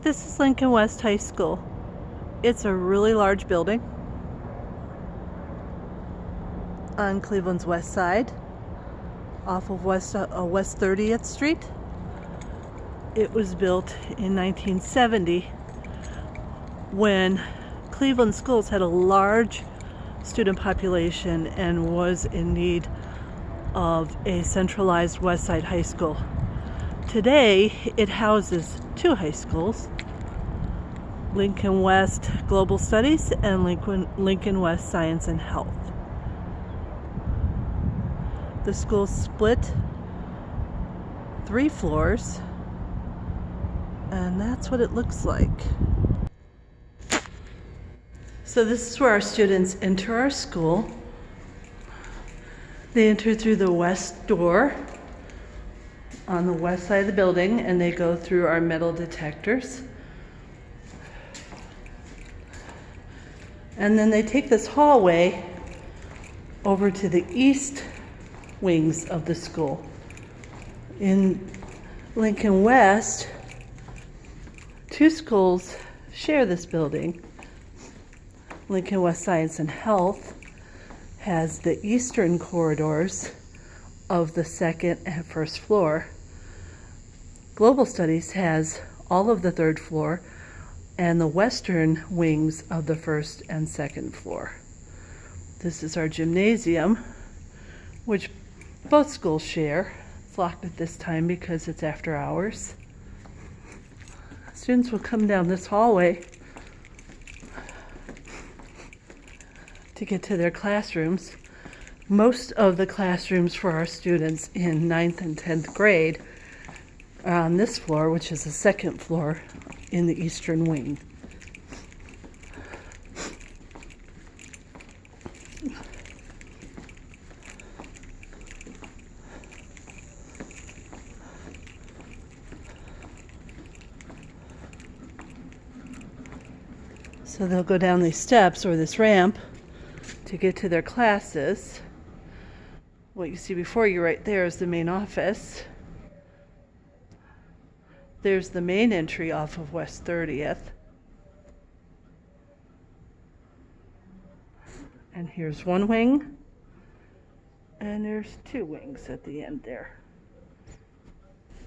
This is Lincoln West High School. It's a really large building on Cleveland's west side, off of West 30th Street. It was built in 1970 when Cleveland schools had a large student population and was in need of a centralized West Side high school. Today, it houses two high schools, Lincoln West Global Studies and Lincoln West Science and Health. The school split 3 floors, and that's what it looks like. So this is where our students enter our school. They enter through the west door on the west side of the building, and they go through our metal detectors. And then they take this hallway over to the east wings of the school. In Lincoln West, 2 schools share this building. Lincoln West Science and Health has the eastern corridors of the second and first floor. Global Studies has all of the 3rd floor and the western wings of the 1st and 2nd floor. This is our gymnasium, which both schools share. It's locked at this time because it's after hours. Students will come down this hallway to get to their classrooms. Most of the classrooms for our students in 9th and 10th grade are on this floor, which is the 2nd floor in the eastern wing. So they'll go down these steps or this ramp to get to their classes. What you see before you right there is the main office. There's the main entry off of West 30th. And here's one wing. And there's 2 wings at the end there.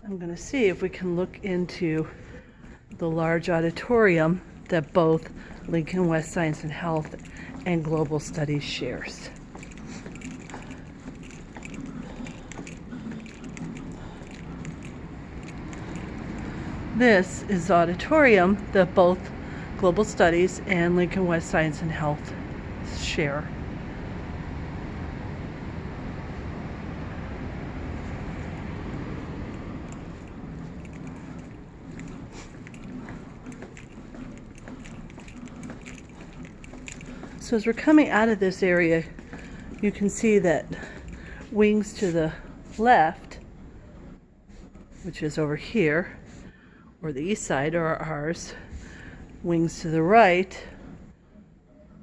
I'm going to see if we can look into the large auditorium that both Lincoln West Science and Health and Global Studies shares. This is the auditorium that both Global Studies and Lincoln West Science and Health share. So as we're coming out of this area, you can see that wings to the left, which is over here, or the east side, are ours. Wings to the right,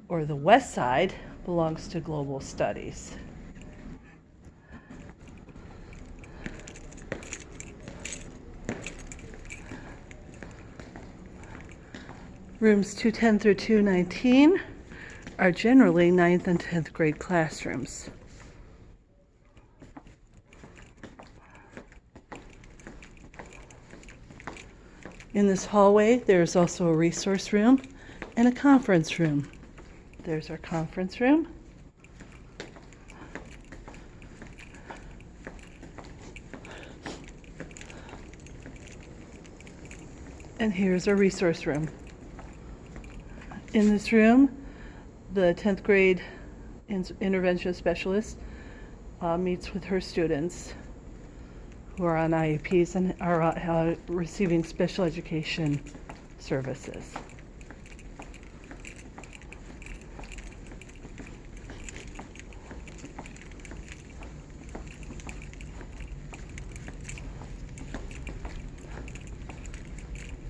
or the west side, belongs to Global Studies. Rooms 210 through 219 are generally 9th and 10th grade classrooms. In this hallway, there's also a resource room and a conference room. There's our conference room. And here's our resource room. In this room, the 10th grade intervention specialist meets with her students who are on IEPs and are receiving special education services.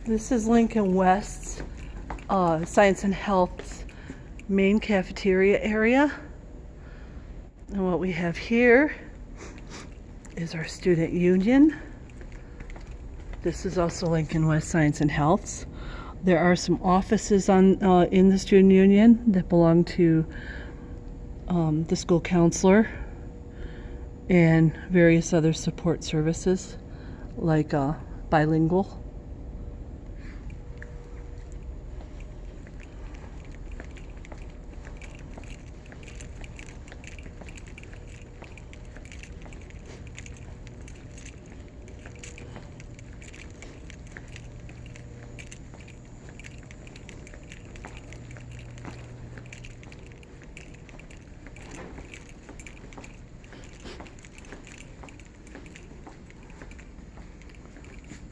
This is Lincoln West's Science and Health's main cafeteria area. And what we have here is our student union. This is also Lincoln West Science and Health. There are some offices in the student union that belong to the school counselor and various other support services like bilingual.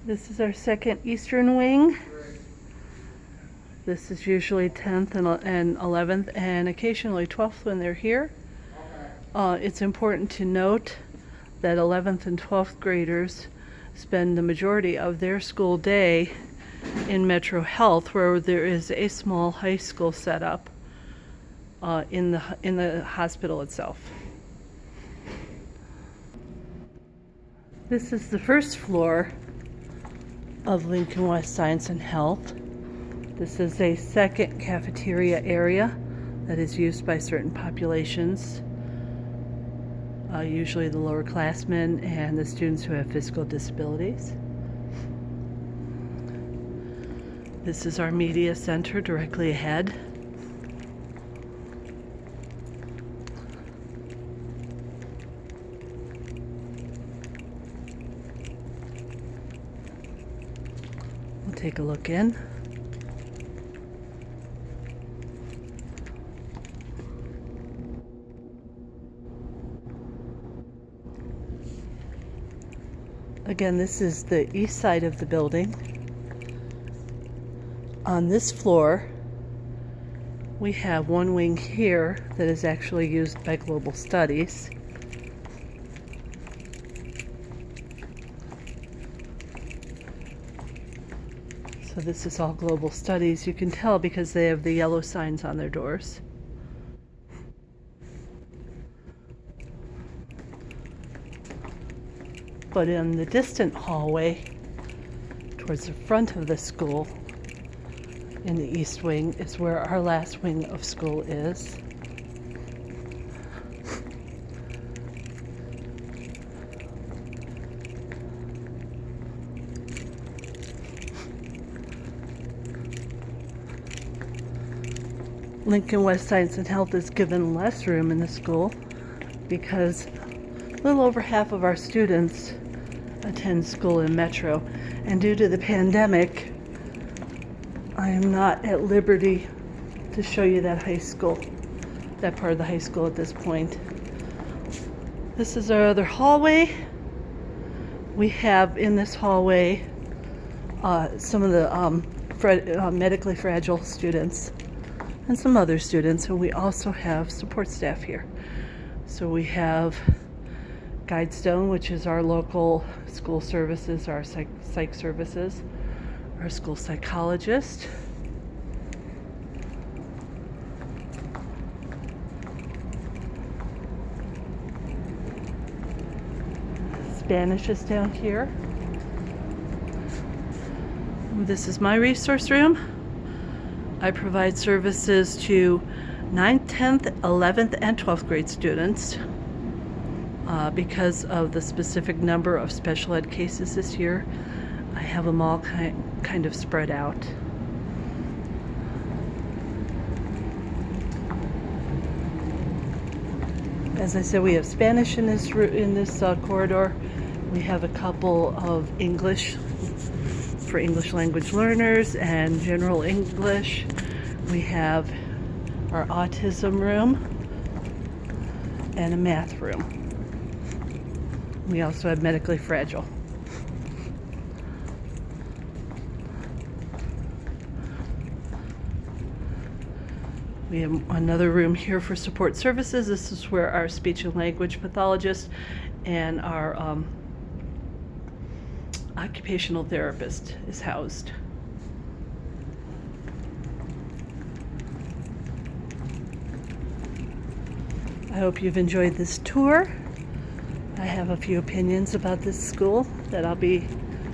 This is our second eastern wing. This is usually 10th and 11th and occasionally 12th when they're here. It's important to note that 11th and 12th graders spend the majority of their school day in Metro Health, where there is a small high school set up in the hospital itself. This is the first floor of Lincoln West Science and Health. This is a second cafeteria area that is used by certain populations, usually the lower classmen and the students who have physical disabilities. This is our media center directly ahead. We'll take a look in. Again, this is the east side of the building. On this floor, we have one wing here that is actually used by Global Studies. So this is all Global Studies. You can tell because they have the yellow signs on their doors. But in the distant hallway, towards the front of the school, in the east wing, is where our last wing of school is. Lincoln West Science and Health is given less room in the school because a little over half of our students attend school in Metro, and due to the pandemic, I am not at liberty to show you that high school, that part of the high school at this point. This is our other hallway. We have in this hallway some of the medically fragile students and some other students, and we also have support staff here. So we have Guidestone, which is our local school services, our psych services, our school psychologist. Spanish is down here. This is my resource room. I provide services to 9th, 10th, 11th, and 12th grade students. Because of the specific number of special ed cases this year, I have them all kind of spread out. As I said, we have Spanish in this corridor. We have a couple of English for English language learners and general English. We have our autism room and a math room. We also have medically fragile. We have another room here for support services. This is where our speech and language pathologist and our occupational therapist is housed. I hope you've enjoyed this tour. I have a few opinions about this school that I'll be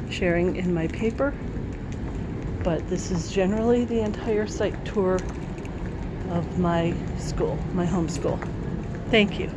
sharing in my paper, but this is generally the entire site tour of my school, my home school. Thank you.